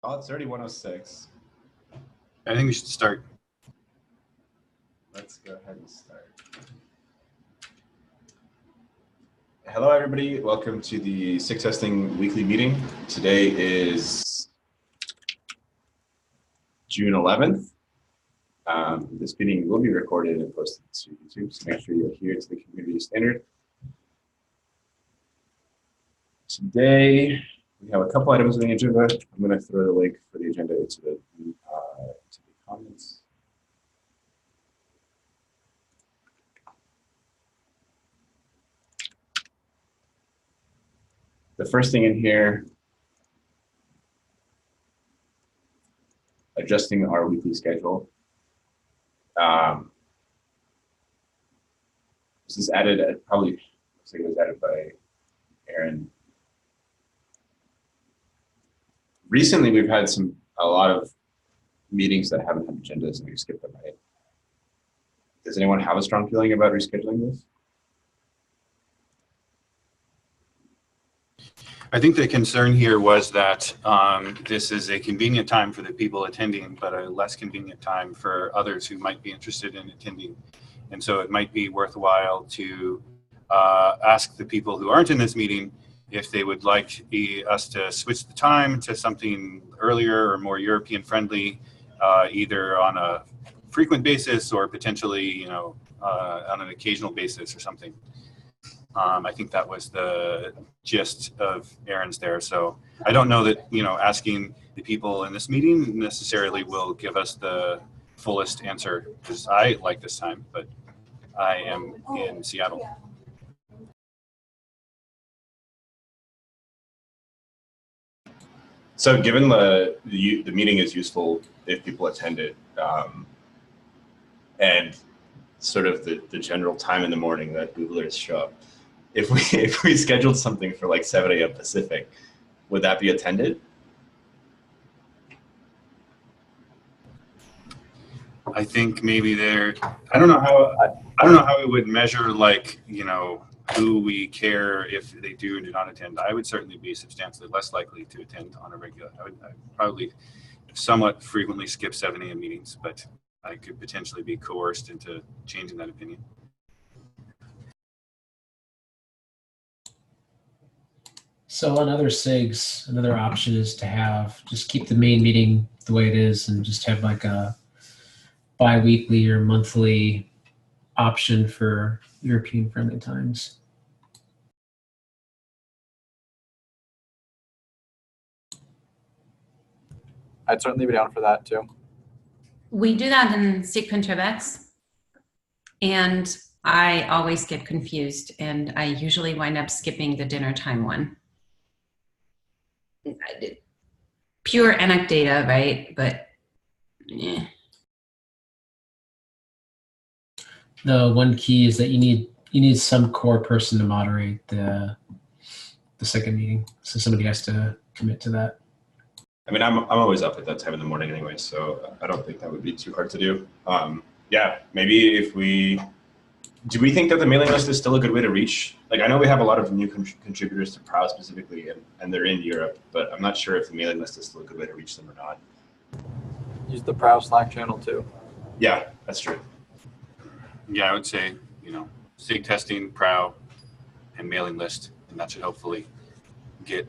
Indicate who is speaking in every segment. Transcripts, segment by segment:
Speaker 1: Oh, it's already 1:06.
Speaker 2: I think we should start.
Speaker 1: Let's go ahead and start. Hello, everybody. Welcome to the SIG Testing weekly meeting. Today is June 11th. This meeting will be recorded and posted to YouTube, so make sure you adhere to the community standard. Today, we have a couple items on the agenda. I'm going to throw the link for the agenda into the comments. The first thing in here, adjusting our weekly schedule. This is added at probably, looks like it was added by Aaron. Recently, we've had a lot of meetings that haven't had agendas and we skipped them, right? Does anyone have a strong feeling about rescheduling this?
Speaker 2: I think the concern here was that this is a convenient time for the people attending, but a less convenient time for others who might be interested in attending. And so it might be worthwhile to ask the people who aren't in this meeting if they would like us to switch the time to something earlier or more European friendly, either on a frequent basis or potentially, on an occasional basis or something. I think that was the gist of Aaron's there. So I don't know that, asking the people in this meeting necessarily will give us the fullest answer, because I like this time, but I am in Seattle.
Speaker 1: So given the meeting is useful if people attend it, and sort of the general time in the morning that Googlers show up, if we scheduled something for like 7 a.m. Pacific, would that be attended?
Speaker 2: I think maybe I don't know how we would measure, like, who we care if they do or do not attend. I would certainly be substantially less likely to attend on a regular. I'd probably somewhat frequently skip 7 a.m. meetings, but I could potentially be coerced into changing that opinion.
Speaker 3: So on other SIGs, another option is to just keep the main meeting the way it is and just have like a bi-weekly or monthly option for European friendly times.
Speaker 4: I'd certainly be down for that too.
Speaker 5: We do that in SIG Contribex, and I always get confused, and I usually wind up skipping the dinner time one. Pure anecdata, right? But yeah.
Speaker 3: The one key is that you need some core person to moderate the second meeting, so somebody has to commit to that.
Speaker 1: I mean, I'm always up at that time in the morning anyway, so I don't think that would be too hard to do. Yeah, maybe do we think that the mailing list is still a good way to reach? Like, I know we have a lot of new contributors to PROW specifically, and they're in Europe, but I'm not sure if the mailing list is still a good way to reach them or not.
Speaker 4: Use the PROW Slack channel too.
Speaker 1: Yeah, that's true.
Speaker 2: Yeah, I would say, SIG testing, PROW, and mailing list, and that should hopefully get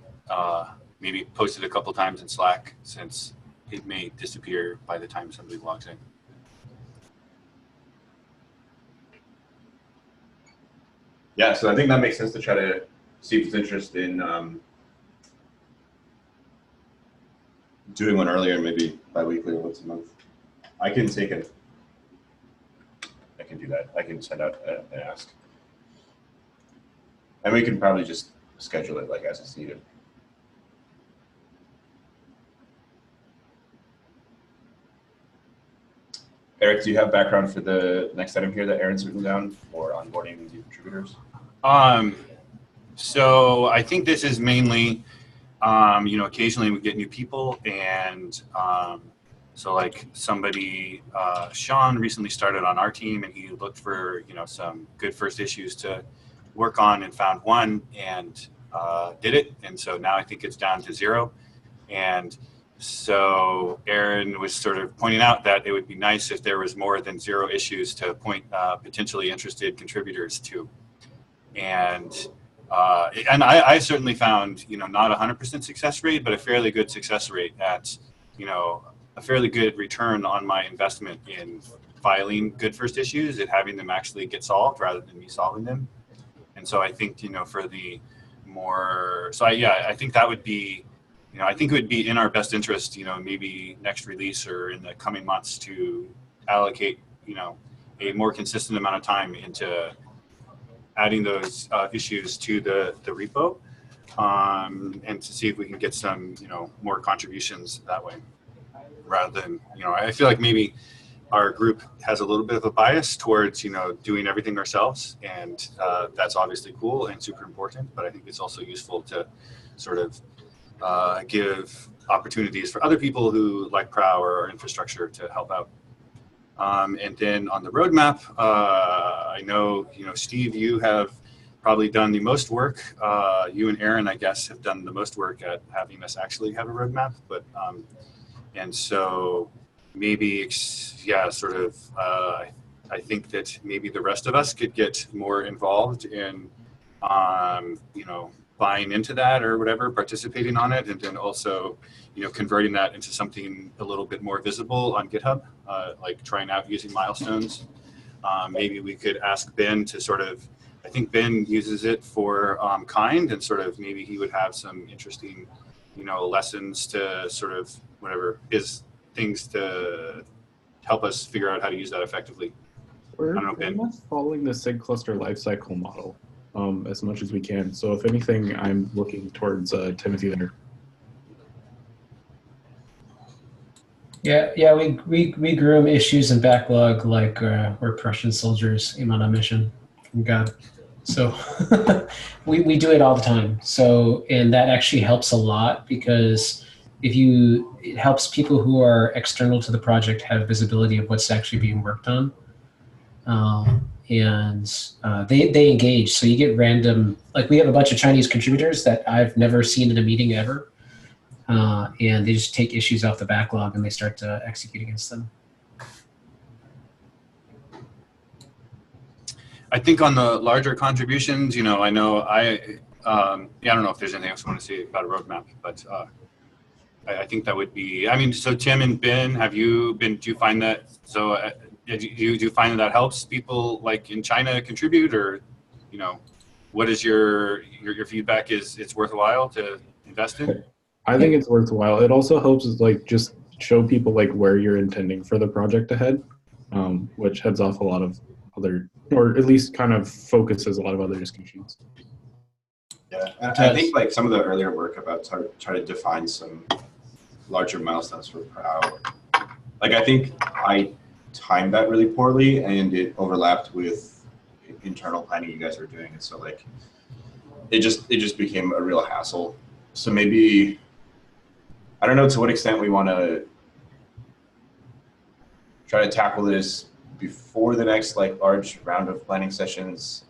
Speaker 2: maybe posted a couple times in Slack, since it may disappear by the time somebody logs in.
Speaker 1: Yeah, so I think that makes sense to try to see if there's interest in doing one earlier, maybe bi-weekly or once a month. I can do that. I can send out an ask. And we can probably just schedule it like as it's needed. Eric, do you have background for the next item here that Aaron's written down for onboarding new contributors?
Speaker 2: So I think this is mainly, occasionally we get new people, and so like somebody, Sean recently started on our team, and he looked for, some good first issues to work on and found one and did it. And so now I think it's down to 0. And so Aaron was sort of pointing out that it would be nice if there was more than 0 issues to point potentially interested contributors to. And I certainly found, not 100% success rate, but a fairly good success rate at, a fairly good return on my investment in filing good first issues and having them actually get solved rather than me solving them. And so I think, for the more, I think that would be, I think it would be in our best interest, maybe next release or in the coming months to allocate, a more consistent amount of time into adding those issues to the repo, and to see if we can get some, more contributions that way, rather than, I feel like maybe our group has a little bit of a bias towards, doing everything ourselves, and that's obviously cool and super important, but I think it's also useful to sort of give opportunities for other people who like Prow or infrastructure to help out. And then on the roadmap, I know, Steve, you have probably done the most work. You and Aaron, I guess, have done the most work at having us actually have a roadmap. But and so maybe, I think that maybe the rest of us could get more involved in, buying into that or whatever, participating on it, and then also, converting that into something a little bit more visible on GitHub, like trying out using milestones. Maybe we could ask Ben to sort of, I think Ben uses it for kind, and sort of maybe he would have some interesting, lessons to sort of whatever his things to help us figure out how to use that effectively.
Speaker 6: We're
Speaker 2: I don't know, Ben.
Speaker 6: pretty much following the SIG cluster lifecycle model as much as we can. So if anything, I'm looking towards Timothy there.
Speaker 3: Yeah, we groom issues and backlog like we're Prussian soldiers aim on a mission from God. So we do it all the time. So, and that actually helps a lot, because it helps people who are external to the project have visibility of what's actually being worked on. And they engage. So you get random, like we have a bunch of Chinese contributors that I've never seen in a meeting ever. And they just take issues off the backlog and they start to execute against them.
Speaker 2: I think on the larger contributions, I know I don't know if there's anything else I want to say about a roadmap, but I think that would be, so Tim and Ben, do you find that, do you find that helps people like in China contribute, or, what is your feedback is it's worthwhile to invest in?
Speaker 6: I think it's worthwhile. It also helps like just show people like where you're intending for the project ahead, which heads off a lot of other, or at least kind of focuses a lot of other discussions.
Speaker 1: Yeah, I think like some of the earlier work about try to define some larger milestones for Prow. Like I think I timed that really poorly, and it overlapped with internal planning you guys were doing, and so like it just became a real hassle. So maybe, I don't know to what extent we want to try to tackle this before the next like large round of planning sessions.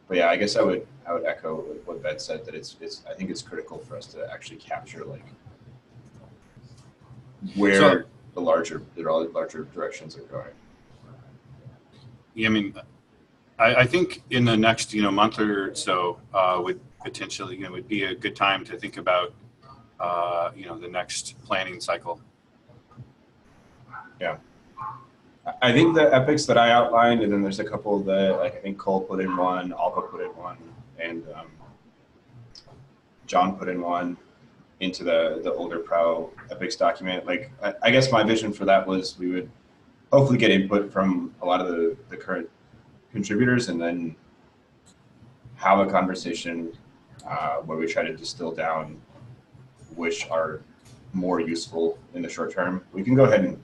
Speaker 1: But yeah, I guess I would echo what Ben said, that I think it's critical for us to actually capture like where the larger directions are going.
Speaker 2: Yeah, I think in the next month or so would potentially would be a good time to think about the next planning cycle.
Speaker 1: Yeah, I think the epics that I outlined, and then there's a couple that like I think Cole put in one, Alba put in one, and John put in one into the older Prow epics document. Like I guess my vision for that was we would hopefully get input from a lot of the current contributors, and then have a conversation where we try to distill down which are more useful in the short term. We can go ahead and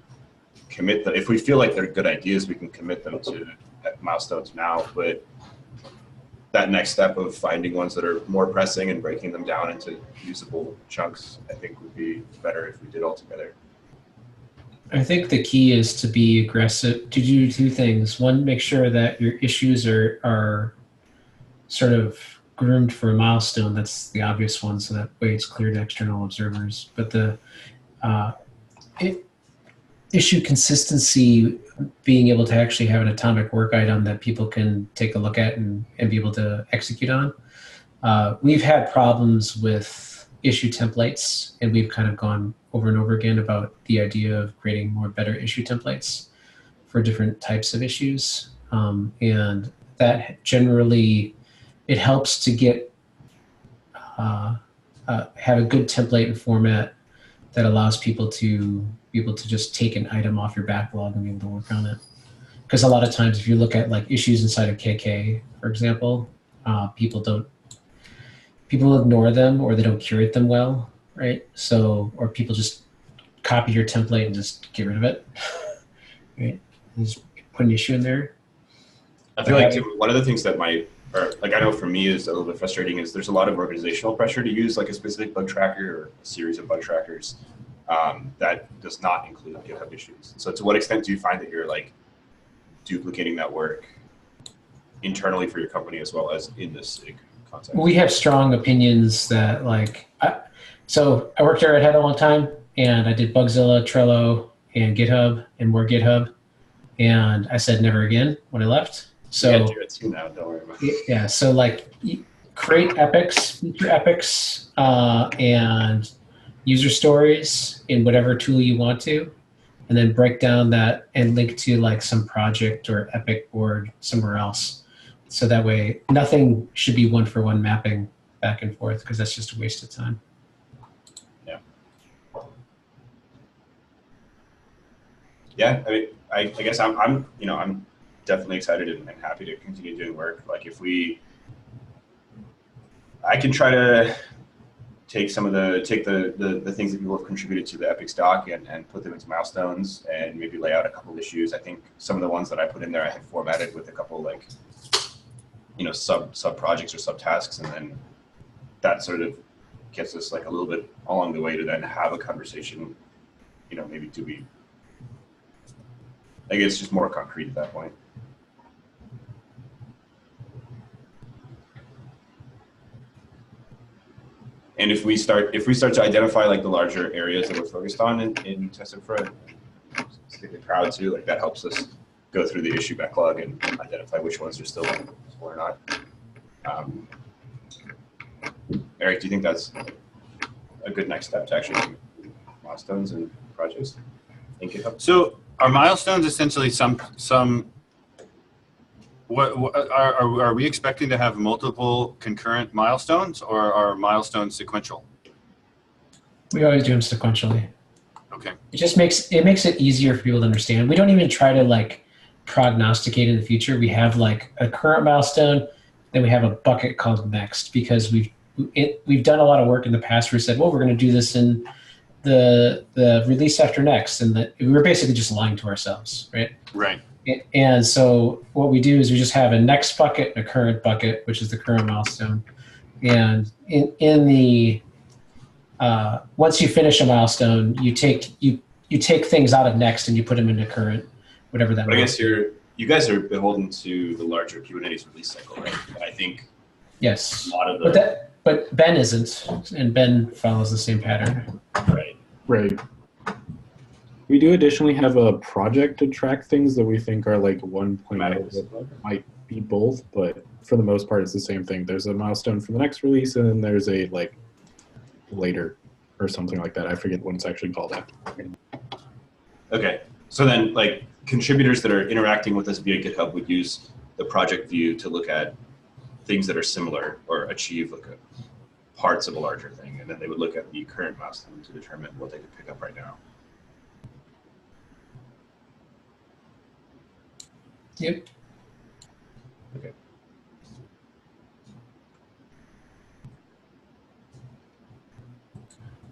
Speaker 1: commit if we feel like they're good ideas, we can commit them to milestones now, but that next step of finding ones that are more pressing and breaking them down into usable chunks, I think would be better if we did all together.
Speaker 3: I think the key is to be aggressive, to do two things. One, make sure that your issues are sort of groomed for a milestone, that's the obvious one, so that way it's clear to external observers. But the issue consistency, being able to actually have an atomic work item that people can take a look at and be able to execute on. We've had problems with issue templates, and we've kind of gone over and over again about the idea of creating more better issue templates for different types of issues. And that generally, it helps to get, have a good template and format that allows people to be able to just take an item off your backlog and be able to work on it. Because a lot of times, if you look at like issues inside of KK, for example, people ignore them, or they don't curate them well, right? So, or people just copy your template and just get rid of it, right? And just put an issue in there.
Speaker 1: I feel like too, one of the things that might, or like I know for me is a little bit frustrating, is there's a lot of organizational pressure to use like a specific bug tracker or a series of bug trackers that does not include GitHub issues. So to what extent do you find that you're like duplicating that work internally for your company as well as in the SIG context?
Speaker 3: We have strong opinions that like, so I worked at Red Hat a long time, and I did Bugzilla, Trello, and GitHub, and more GitHub. And I said never again when I left. So
Speaker 1: yeah, do it too now. Don't worry about it.
Speaker 3: Yeah, so like create epics, feature epics, and user stories in whatever tool you want to, and then break down that and link to like some project or epic board somewhere else. So that way nothing should be one-for-one mapping back and forth, because that's just a waste of time.
Speaker 1: Yeah. Yeah, I mean, I guess I'm definitely excited and happy to continue doing work. Like if I can try to take some of the things that people have contributed to the Epics doc and put them into milestones and maybe lay out a couple issues. I think some of the ones that I put in there I had formatted with a couple like, sub projects or sub tasks, and then that sort of gets us like a little bit along the way to then have a conversation, maybe to be, I guess, just more concrete at that point. And if we start to identify like the larger areas that we're focused on in test infra, particularly proud too, like that helps us go through the issue backlog and identify which ones are still or not. Eric, do you think that's a good next step to actually do milestones and projects in GitHub?
Speaker 2: So are milestones essentially are we expecting to have multiple concurrent milestones, or are milestones sequential?
Speaker 3: We always do them sequentially.
Speaker 2: Okay.
Speaker 3: It just makes it easier for people to understand. We don't even try to like prognosticate in the future. We have like a current milestone, then we have a bucket called next, because we've done a lot of work in the past where we said, well, we're going to do this in the release after next, and we were basically just lying to ourselves, right?
Speaker 2: Right.
Speaker 3: And so what we do is we just have a next bucket and a current bucket, which is the current milestone. And in the once you finish a milestone, you take things out of next and you put them into current, whatever that.
Speaker 1: But I guess you guys are beholden to the larger Kubernetes release cycle, right? I think.
Speaker 3: Yes.
Speaker 1: A lot of the.
Speaker 3: But Ben isn't, and Ben follows the same pattern.
Speaker 1: Right.
Speaker 6: Right. We do additionally have a project to track things that we think are like 1.0 that might be both, but for the most part, it's the same thing. There's a milestone for the next release, and then there's a like later or something like that. I forget what it's actually called at.
Speaker 1: Okay. So then like contributors that are interacting with us via GitHub would use the project view to look at things that are similar or achieve like parts of a larger thing. And then they would look at the current milestone to determine what they could pick up right now.
Speaker 3: Yep.
Speaker 1: Okay.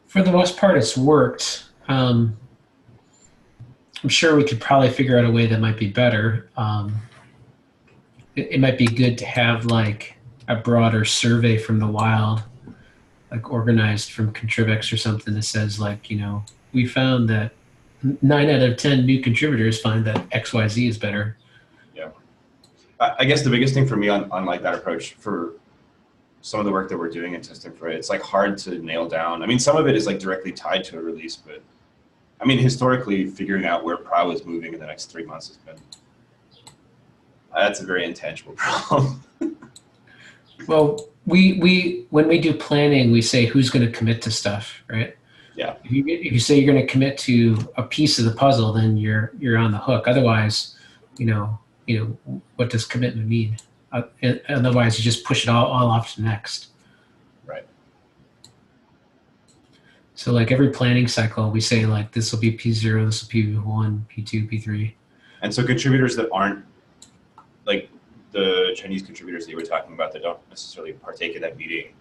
Speaker 3: For the most part, it's worked. I'm sure we could probably figure out a way that might be better. It might be good to have like a broader survey from the wild, like organized from Contrivex or something that says like, we found that 9 out of 10 new contributors find that XYZ is better.
Speaker 1: I guess the biggest thing for me on like that approach for some of the work that we're doing in testing for it, it's like hard to nail down. I mean, some of it is like directly tied to a release, but I mean, historically, figuring out where Prow is moving in the next 3 months has been, that's a very intangible problem.
Speaker 3: Well, we when we do planning, we say who's going to commit to stuff, right?
Speaker 1: Yeah.
Speaker 3: If you say you're going to commit to a piece of the puzzle, then you're on the hook. Otherwise, what does commitment mean? Otherwise, you just push it all off to next.
Speaker 1: Right.
Speaker 3: So like every planning cycle, we say like this will be P0, this will be P1, P2, P3.
Speaker 1: And so contributors that aren't like the Chinese contributors that you were talking about that don't necessarily partake in that meeting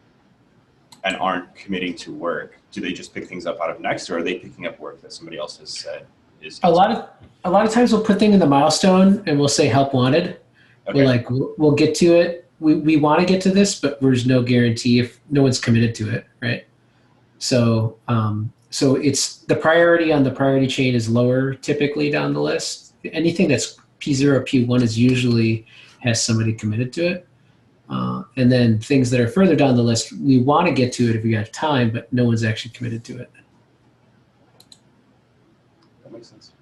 Speaker 1: and aren't committing to work, do they just pick things up out of next, or are they picking up work that somebody else has said is
Speaker 3: a lot of times we'll put things in the milestone and we'll say help wanted.
Speaker 1: okay.
Speaker 3: We'll get to it. We want to get to this, but there's no guarantee if no one's committed to it, right? So so it's the priority on the priority chain is lower typically down the list. Anything that's P0, P1 is usually has somebody committed to it. And then things that are further down the list, we want to get to it if we have time, but no one's actually committed to it.
Speaker 1: That makes sense.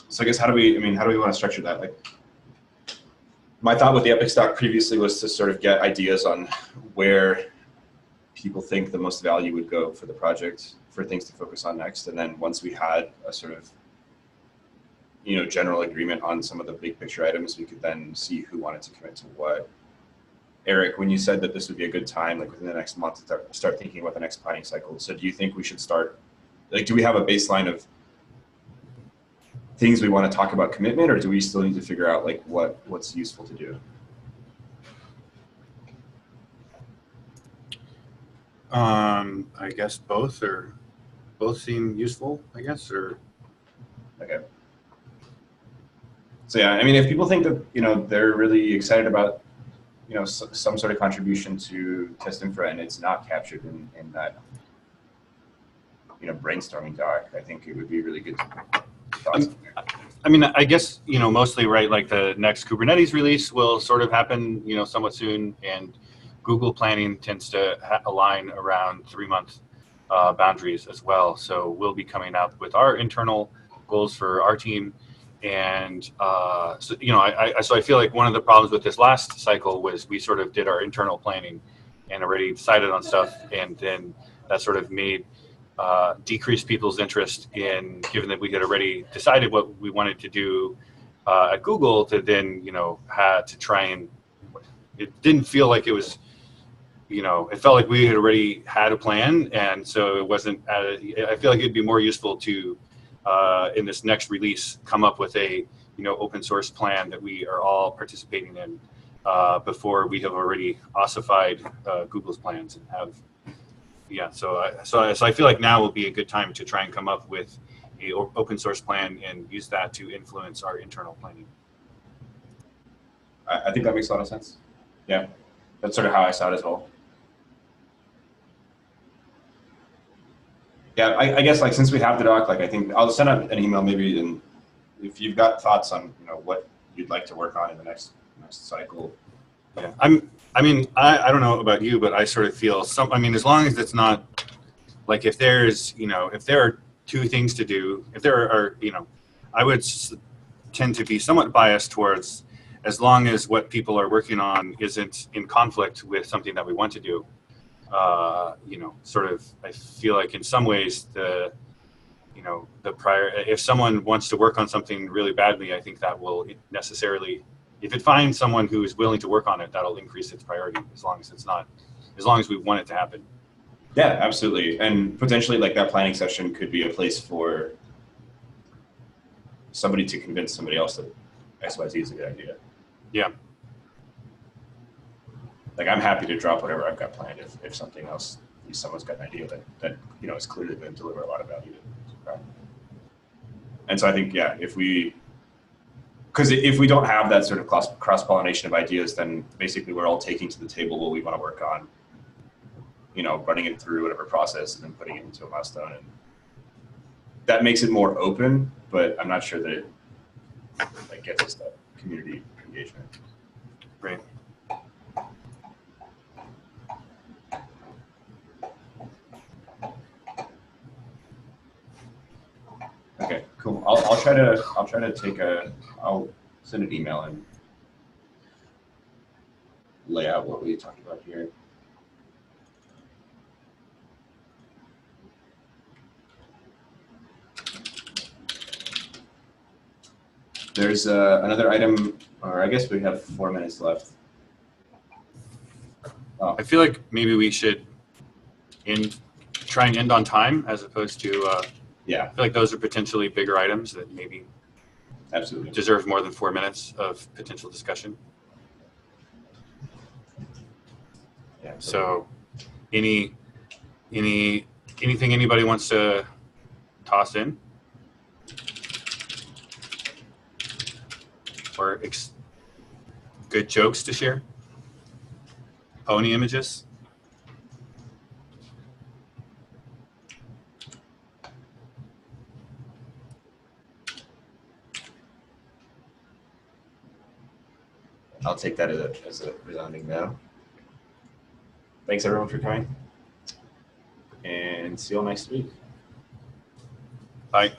Speaker 1: So I guess how do we want to structure that? Like, my thought with the Epic stock previously was to sort of get ideas on where people think the most value would go for the project, for things to focus on next. And then once we had a sort of, general agreement on some of the big picture items, we could then see who wanted to commit to what. Eric, when you said that this would be a good time, like within the next month, to start thinking about the next planning cycle. So do you think we should start, like, do we have a baseline of things we want to talk about commitment, or do we still need to figure out like what's useful to do?
Speaker 2: I guess both seem useful, I guess, or.
Speaker 1: Okay. So yeah, I mean, if people think that, they're really excited about, some sort of contribution to test infra and it's not captured in that, brainstorming doc, I think it would be really good to
Speaker 2: I mean, I guess, mostly, right, like the next Kubernetes release will sort of happen, somewhat soon, and Google planning tends to align around 3-month boundaries as well. So we'll be coming up with our internal goals for our team. And so I feel like one of the problems with this last cycle was we sort of did our internal planning and already decided on stuff, and then that sort of made decrease people's interest in, given that we had already decided what we wanted to do at Google, to then, had to try and, it didn't feel like it was, it felt like we had already had a plan. And so it wasn't, I feel like it'd be more useful to, in this next release, come up with a, open source plan that we are all participating in before we have already ossified Google's plans and have. Yeah, so I feel like now will be a good time to try and come up with a open source plan and use that to influence our internal planning.
Speaker 1: I think that makes a lot of sense. Yeah, that's sort of how I saw it as well. Yeah, I guess like since we have the doc, like I think I'll send out an email maybe, and if you've got thoughts on what you'd like to work on in the next cycle.
Speaker 2: Yeah, I mean, I don't know about you, but I sort of feel as long as it's not like if there's, if there are 2 things to do, if there are, I would tend to be somewhat biased towards as long as what people are working on isn't in conflict with something that we want to do. Sort of, I feel like in some ways if someone wants to work on something really badly, I think that will necessarily, if it finds someone who is willing to work on it, that'll increase its priority as long as we want it to happen.
Speaker 1: Yeah, absolutely. And potentially like that planning session could be a place for somebody to convince somebody else that XYZ is a good idea.
Speaker 2: Yeah.
Speaker 1: Like I'm happy to drop whatever I've got planned if something else, if someone's got an idea that is clearly going to deliver a lot of value to. And so I think, yeah, if we don't have that sort of cross-pollination of ideas, then basically we're all taking to the table what we want to work on, running it through whatever process and then putting it into a milestone. And that makes it more open, but I'm not sure that it gets us that community engagement.
Speaker 2: Right.
Speaker 1: Okay, cool. I'll send an email and lay out what we talked about here. There's another item, or I guess we have 4 minutes left. Oh.
Speaker 2: I feel like maybe we should try and end on time as opposed to,
Speaker 1: yeah.
Speaker 2: I feel like those are potentially bigger items that maybe
Speaker 1: Absolutely
Speaker 2: deserve more than 4 minutes of potential discussion.
Speaker 1: Yeah.
Speaker 2: So anything anybody wants to toss in? Or good jokes to share? Pony images?
Speaker 1: I'll take that as a resounding no. Thanks everyone for coming, and see you all next week.
Speaker 2: Bye.